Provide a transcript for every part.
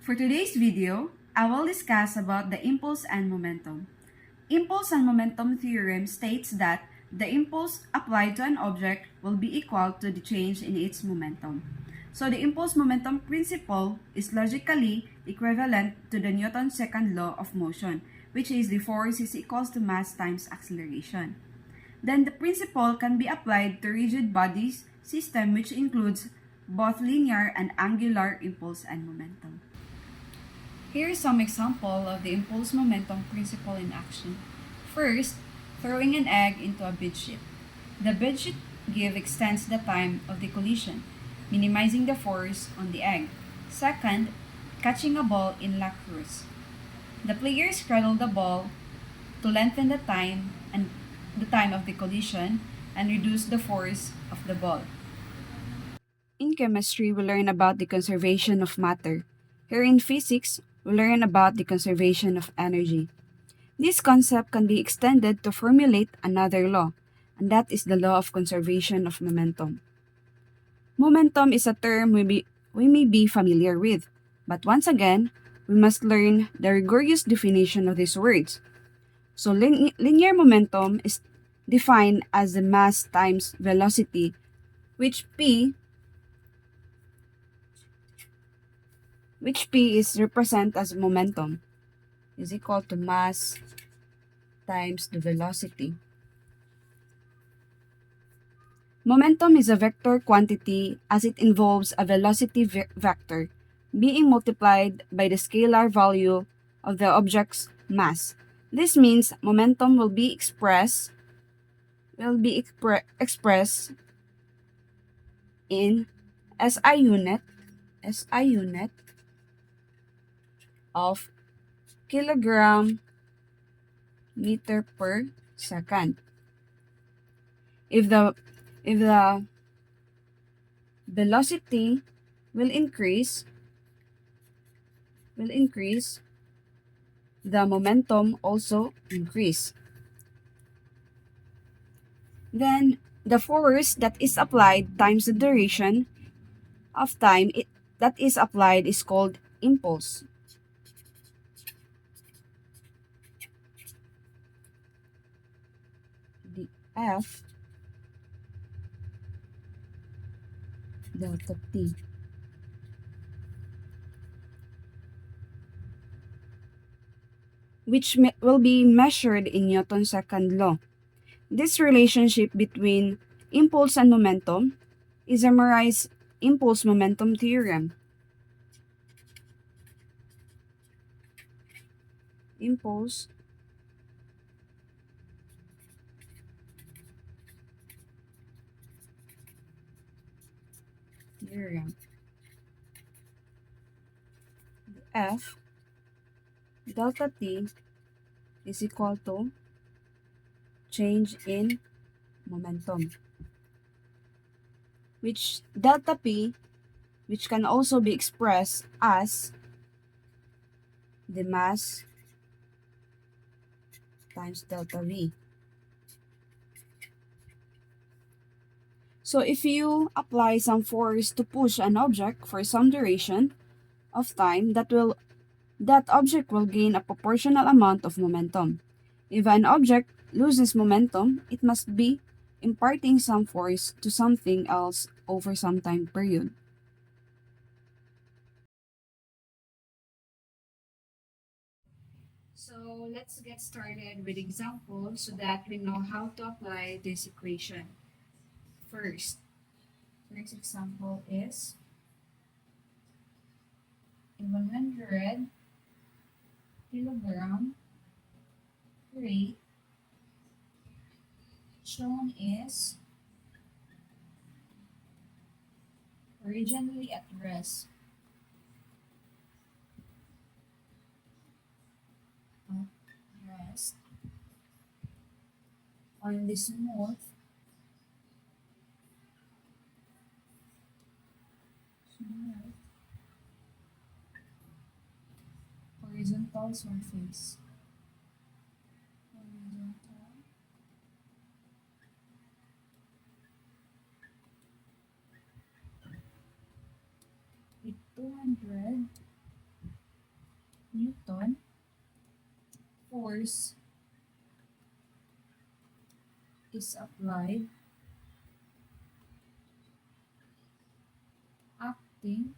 For today's video, I will discuss about the impulse and momentum. Impulse and momentum theorem states that the impulse applied to an object will be equal to the change in its momentum. So the impulse momentum principle is logically equivalent to the Newton's second law of motion, which is the force is equals to mass times acceleration. Then the principle can be applied to rigid bodies system, which includes both linear and angular impulse and momentum. Here is some example of the impulse momentum principle in action. First, throwing an egg into a bedsheet. The bedsheet give extends the time of the collision, minimizing the force on the egg. Second, catching a ball in lacrosse. The players straddle the ball to lengthen the time of the collision and reduce the force of the ball. In chemistry, we learn about the conservation of matter. Here in physics, we learn about the conservation of energy. This concept can be extended to formulate another law, and that is the law of conservation of momentum. Momentum is a term we may be familiar with, but once again, we must learn the rigorous definition of these words. So linear momentum is defined as the mass times velocity, which P is represented as momentum, is equal to mass times the velocity. Momentum is a vector quantity as it involves a velocity vector being multiplied by the scalar value of the object's mass. This means momentum will be expressed in SI unit of kilogram meter per second. If the velocity will increase, the momentum also increase. Then the force that is applied times the duration of time that is applied is called impulse. The F delta T. Which will be measured in Newton's second law. This relationship between impulse and momentum is summarized impulse momentum theorem. Impulse theorem. F delta T is equal to change in momentum, which delta P, which can also be expressed as the mass times delta V. So if you apply some force to push an object for some duration of time, that object will gain a proportional amount of momentum. If an object loses momentum, it must be imparting some force to something else over some time period. So let's get started with examples so that we know how to apply this equation. First example is a 100 kilogram crate shown is originally at rest on the smooth horizontal surface. With 200 Newton force is applied acting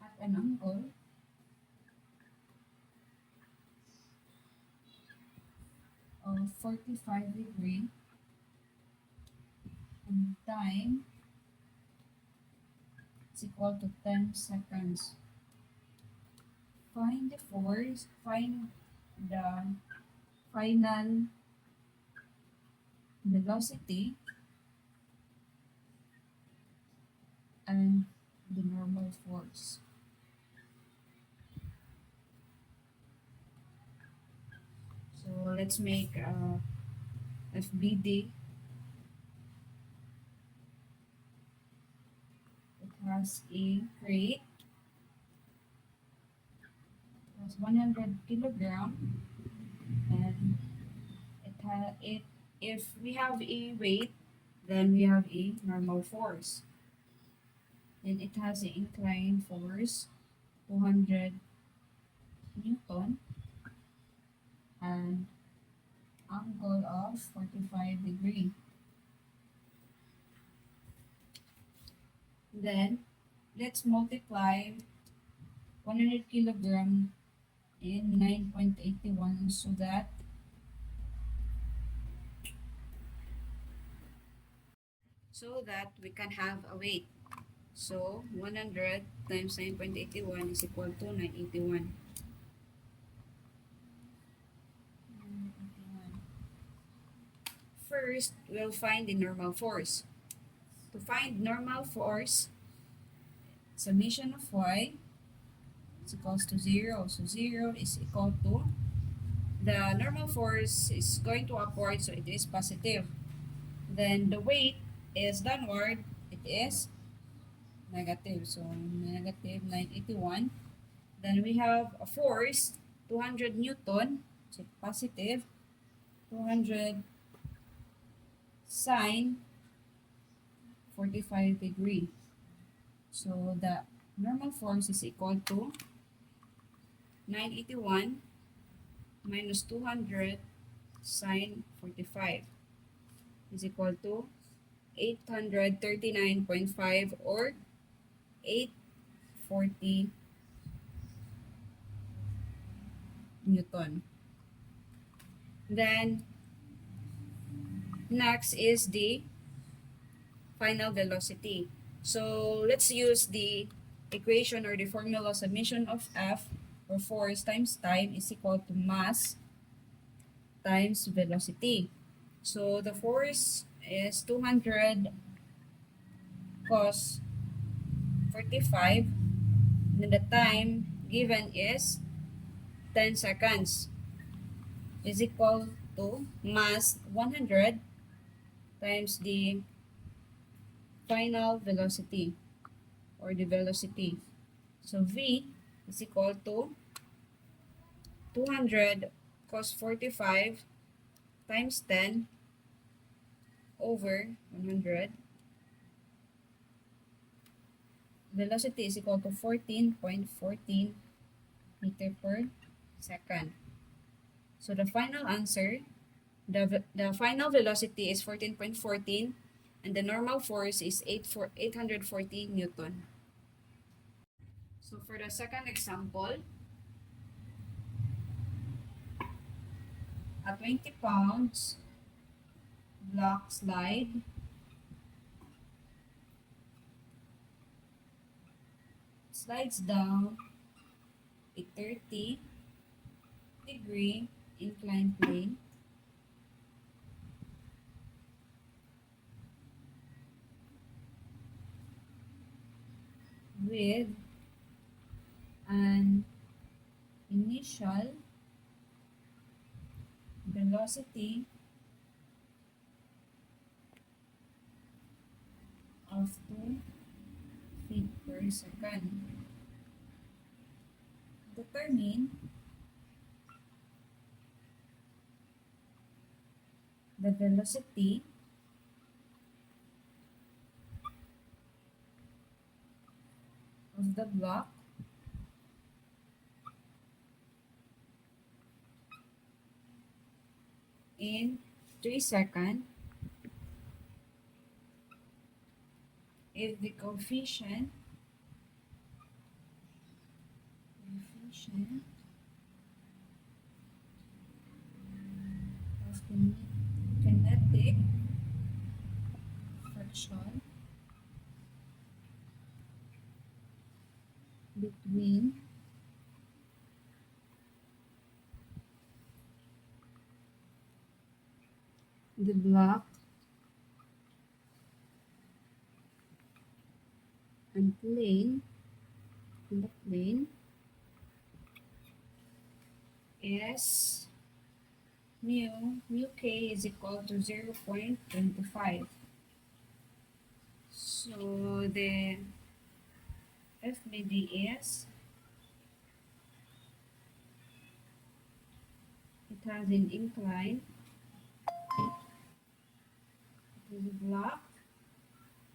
at an angle of 45 degree and time is equal to 10 seconds. Find the force, find the final velocity and the normal force. So let's make FBD. It has a crate. It has 100 kilogram, and if we have a weight, then we have a normal force. Then it has an inclined force 200 Newton and angle of 45 degree. Then let's multiply 100 kilogram in 9.81 so that we can have a weight. So 100 times 9.81 is equal to 981. First, we'll find the normal force. To find normal force, summation of y is equals to 0. So 0 is equal to, the normal force is going to upward, so it is positive. Then the weight is downward, it is negative. So negative 981. Then we have a force, 200 Newton, so positive, 200 sine 45 degree. So the normal force is equal to 981 minus 200 sine 45 is equal to 839.5 or 840 Newton. Then next is the final velocity. So let's use the equation or the formula, summation of F or force times time is equal to mass times velocity. So the force is 200 cos 45, and the time given is 10 seconds is equal to mass 100 times the final velocity or the velocity. So V is equal to 200 cos 45 times 10 over 100. Velocity is equal to 14.14 meter per second. So the final answer, the final velocity is 14.14 and the normal force is 840 Newton. So for the second example, a 20 pounds block slide slides down a 30-degree inclined plane with an initial velocity of 2 feet per second. Determine the velocity of the block in 3 seconds if the coefficient of the kinetic friction between the block and the plane is mu k is equal to 0.25. So the FBD is, it has an incline, it is a block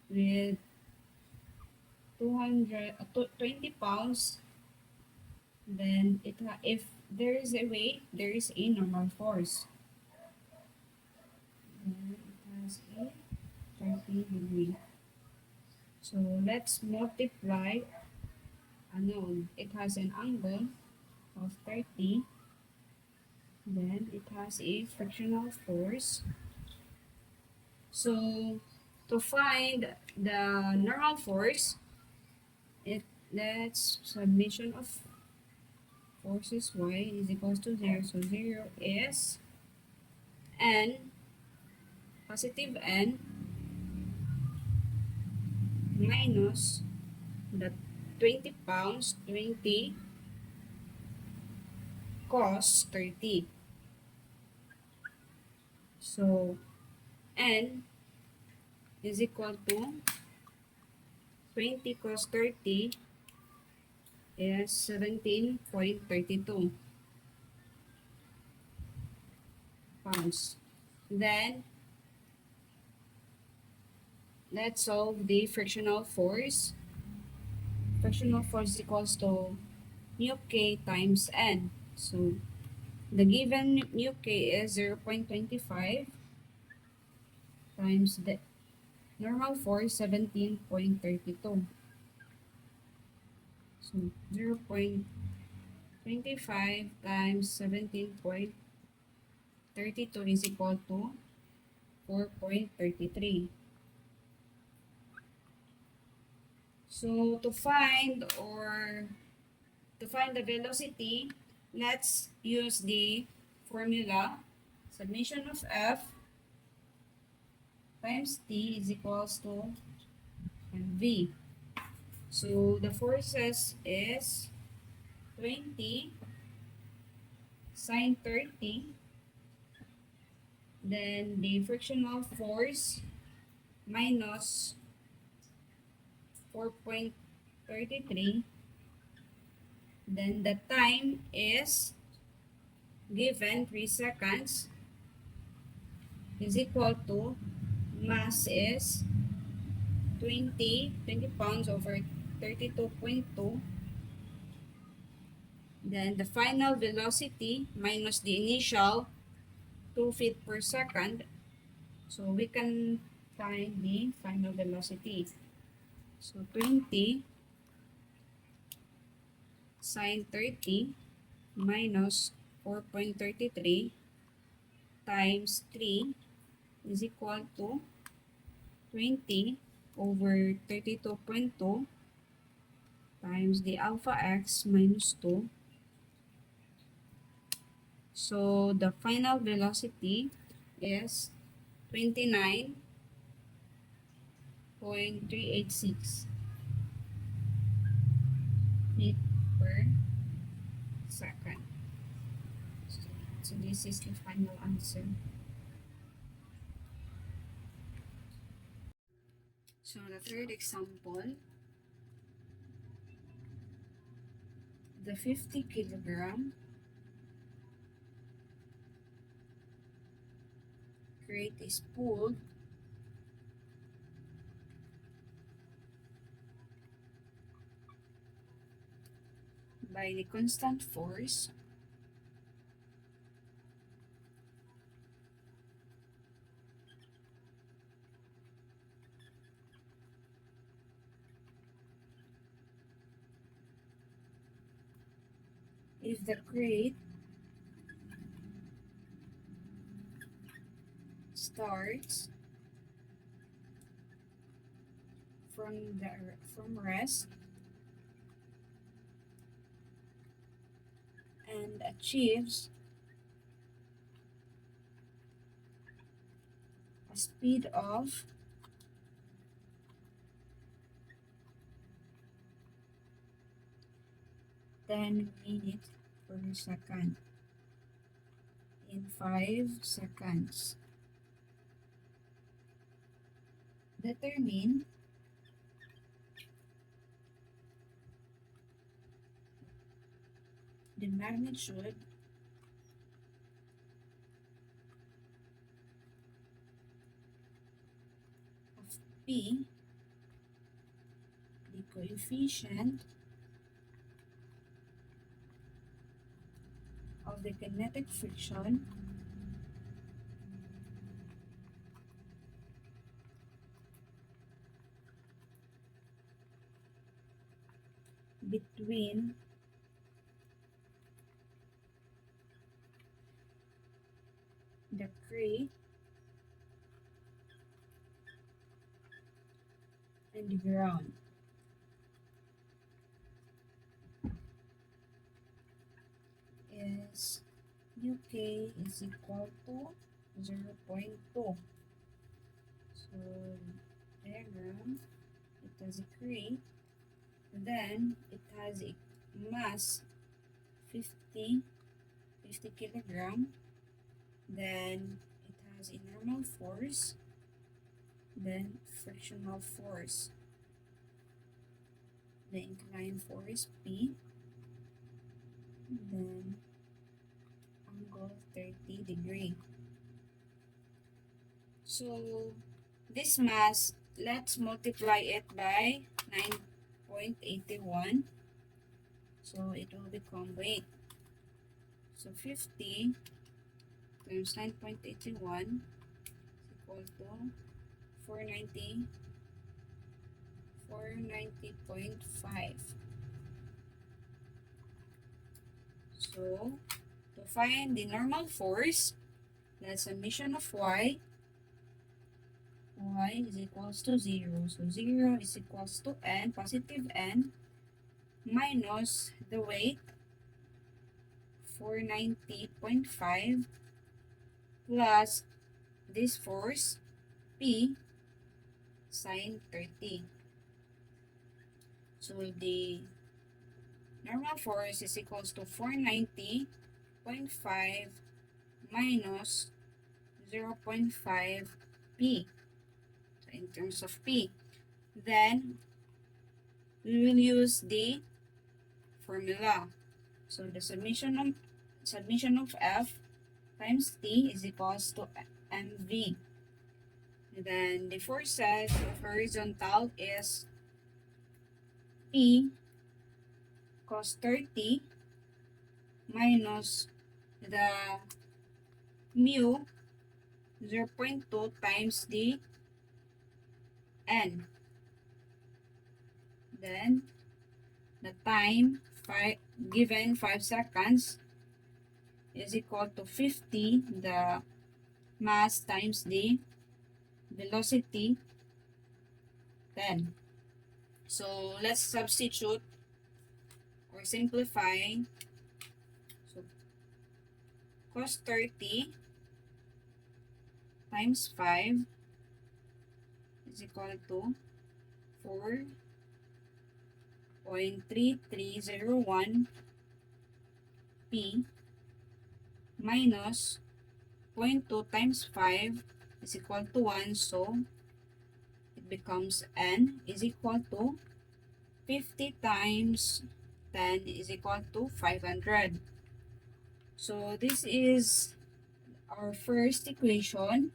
with 20 pounds. Then if there is a weight, there is a normal force. Then it has a 30 degree. So let's multiply unknown. It has an angle of 30. Then it has a frictional force. So to find the normal force, that's summation of forces y is equals to 0. So 0 is n, positive n, minus the 20 pounds, 20 cos 30. So n is equal to 20 cos 30 is 17.32 pounds. Then let's solve the frictional force. Frictional force equals to mu k times n. So the given mu k is 0.25 times the normal force 17.32. So 0.25 times 17.32 is equal to 4.33. So to find the velocity, let's use the formula. Summation of F times T is equals to mv. So the forces is 20 sine 30. Then the frictional force minus 4.33. Then the time is given 3 seconds is equal to mass is 20 pounds over 32.2. Then the final velocity minus the initial 2 feet per second. So we can find the final velocity. So 20 sine 30 minus 4.33 times 3 is equal to 20 over 32.2 times the alpha x minus 2. So the final velocity is 29.386 feet per second. So this is the final answer. So the third example, the 50 kilogram crate is pulled by the constant force if the crate starts from rest and achieves a speed of 10 meters per second in 5 seconds. Determine the magnitude of P, the coefficient of the kinetic friction between the crate and the ground. Is UK is equal to 0.2. So diagram, it has a crate, then it has a mass 50 kilogram, then it has a normal force, then frictional force, the inclined force P, then angle 30 degree. So this mass, let's multiply it by 9.81. So it will become weight. So 50 times 9.81 is equal to 490.5. So to find the normal force, the summation of y is equals to 0. So 0 is equals to n, positive n, minus the weight, 490.5, plus this force, P, sine 30. So the normal force is equals to 490.5 minus 0.5 P. So in terms of P, then we will use the formula. So the summation of F times T is equals to mv. And then the forces of horizontal is P cos 30 minus the mu 0.2 times the n. Then the time given 5 seconds is equal to 50, the mass times the velocity, 10. So let's substitute or simplify. So cos 30 times 5 is equal to 4.3301 P minus 0.2 times 5 is equal to 1. So it becomes n is equal to 50 times 10 is equal to 500. So this is our first equation,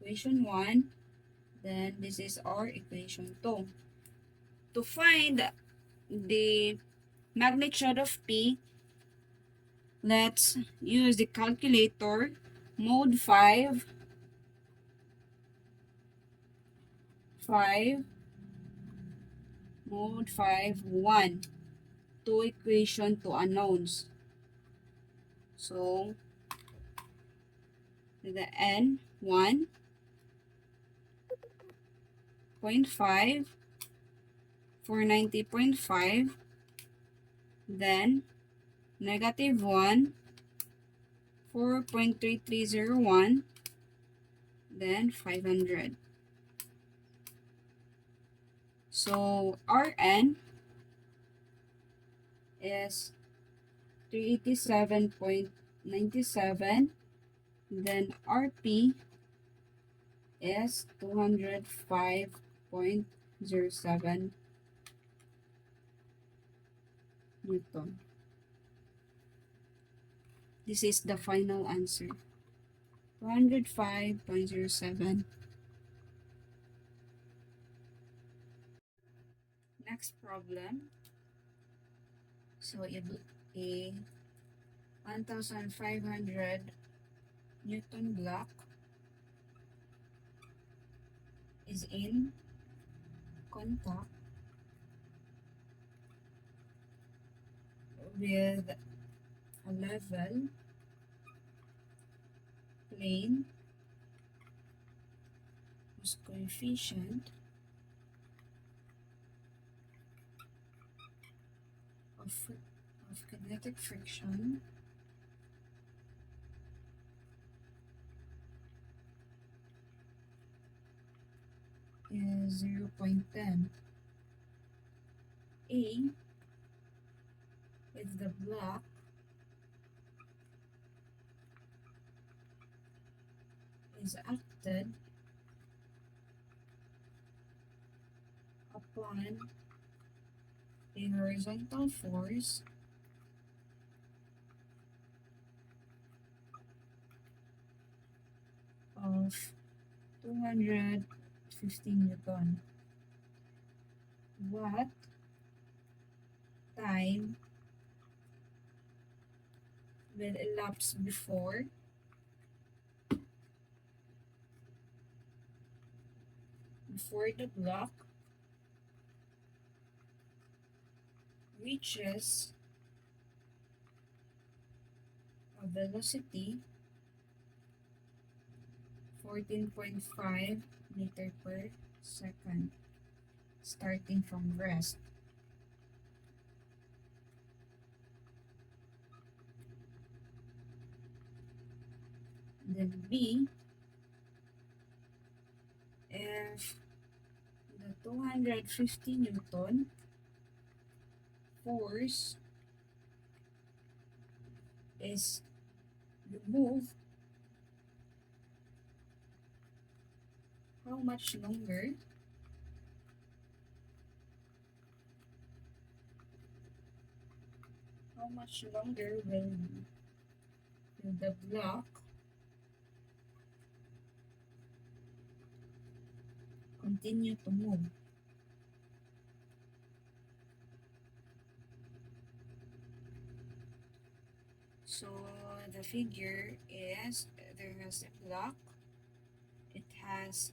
equation 1. Then this is our equation 2. To find the Magnitude of P. Let's use the calculator. Mode 5, 5, mode 5, 1. Two equation, two unknowns. So, the N, 1.5, 490.5, then negative 1, 4.3301, then 500. So, Rn is 387.97, then Rp is 205.07 Newton. This is the final answer. 205.07. Next problem. So a 1,500 Newton block is in contact with a level plane whose coefficient of kinetic friction is 0.10. A is the block is acted upon a horizontal force of 215 Newton. What time will elapse before the block reaches a velocity 14.5 meter per second starting from rest? Then B, if the 250 Newton force is removed, how much longer will the block continue to move? So the figure is there has a block. It has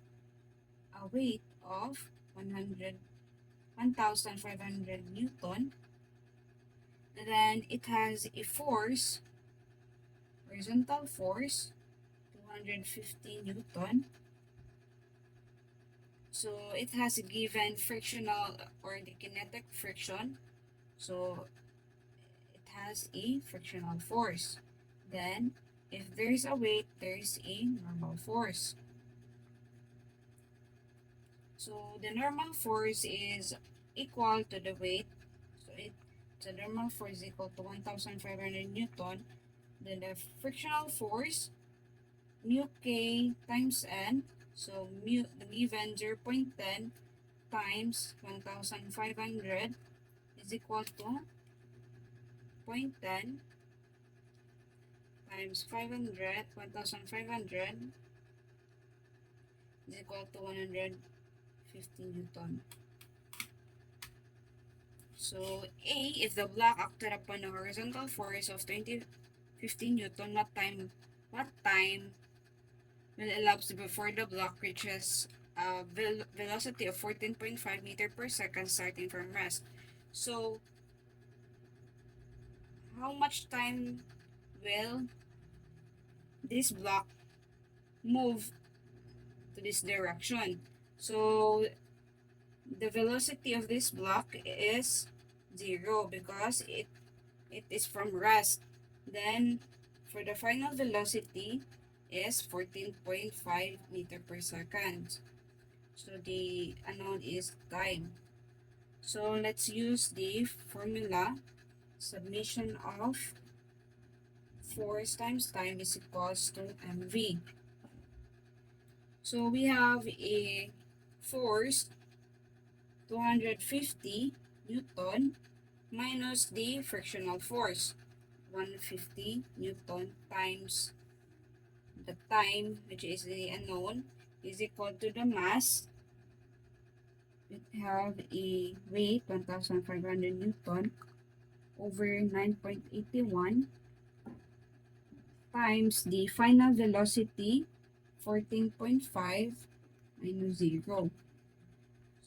a weight of 1,500 Newton. And then it has a force, horizontal force, 250 Newton. So it has a given frictional or the kinetic friction. So it has a frictional force. Then if there is a weight, there is a normal force. So the normal force is equal to the weight. So the normal force is equal to 1,500 Newton. Then the frictional force, mu k times n. So mu, the given 0.10 times 1,500 is equal to 0.10 times 500, 1,500 is equal to 150 Newton. So A, if the block acted upon a horizontal force of 15 Newton, what time will elapse before the block reaches a velocity of 14.5 meter per second starting from rest? So how much time will this block move to this direction? So the velocity of this block is 0 because it is from rest. Then for the final velocity is 14.5 meter per second. So the unknown is time. So let's use the formula. Summation of force times time is equals to mv. So we have a force 250 Newton minus the frictional force 150 Newton times the time, which is the unknown, is equal to the mass. We have a weight 1,500 Newton over 9.81 times the final velocity 14.5 minus 0.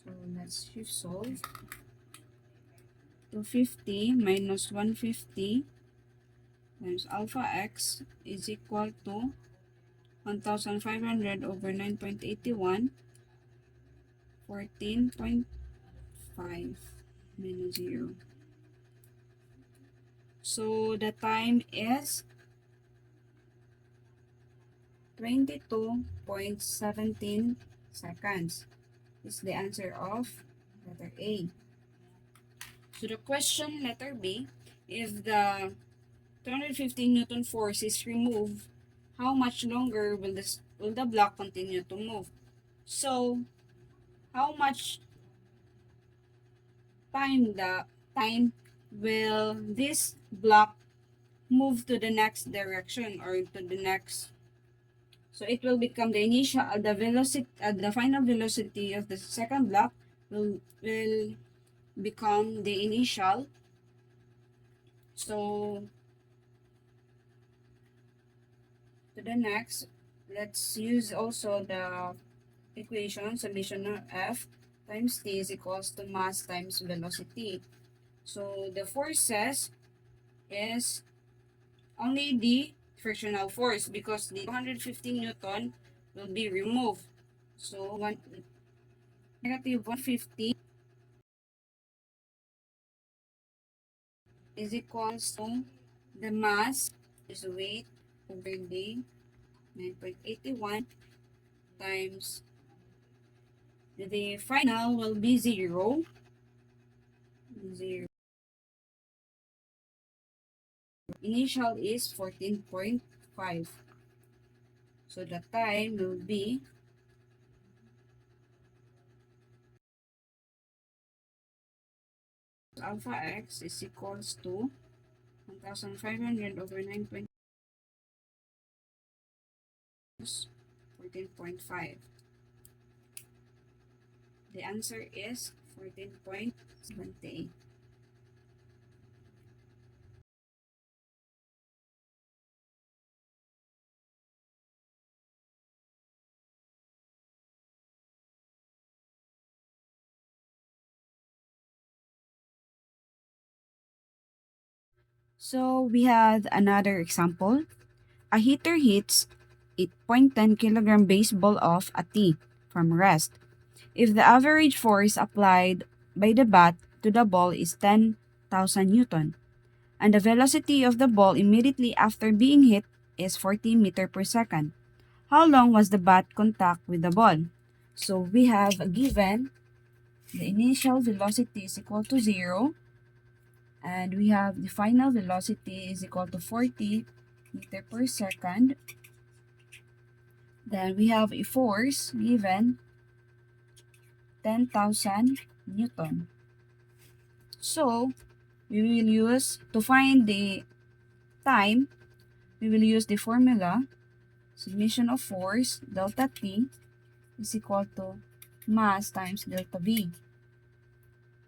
So let's shift solve. 250 minus 150 times alpha x is equal to 1,500 over 9.81, 14.5 minus 0. So the time is 22.17 seconds. Is the answer of letter A. So the question letter B, if the 215 Newton force is removed, how much longer will the block continue to move? So how much time will this block move to the next direction or to the next? So it will become the final velocity of the second block will become the initial. So to the next, let's use also the equation summation of F times T is equals to mass times velocity. So the forces is only the frictional force because the 215 Newton will be removed. So negative 150 is equals to the mass is weight over the 9.81 times the final will be 0. Initial is 14.5. So the time will be alpha x is equals to 1,500 over 14.5. The answer is 14.78. So we have another example. A hitter hits 8.10 kilogram baseball off a tee from rest. If the average force applied by the bat to the ball is 10,000 Newton, and the velocity of the ball immediately after being hit is 40 meter per second, how long was the bat contact with the ball? So we have a given the initial velocity is equal to 0, and we have the final velocity is equal to 40 meter per second. Then we have a force given 10,000 Newton. So we will use, to find the time, we will use the formula summation of force delta T is equal to mass times delta V.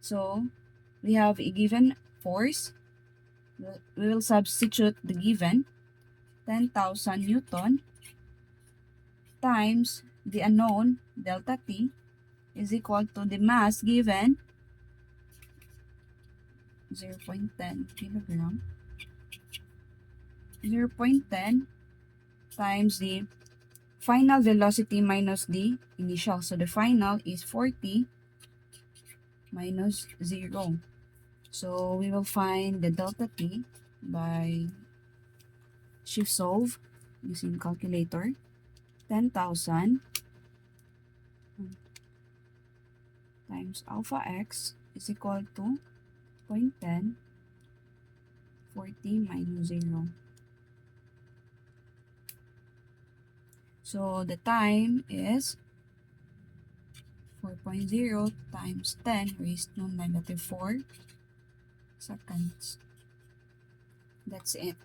So we have a given force. We will substitute the given 10,000 Newton times the unknown delta T is equal to the mass given 0.10 kilogram, 0.10 times the final velocity minus the initial. So the final is 40 minus 0. So we will find the delta T by shift solve using calculator. 10,000 times alpha x is equal to 0.10, 40 minus 0. So the time is 4.0 times 10 raised to negative 4 seconds. That's it.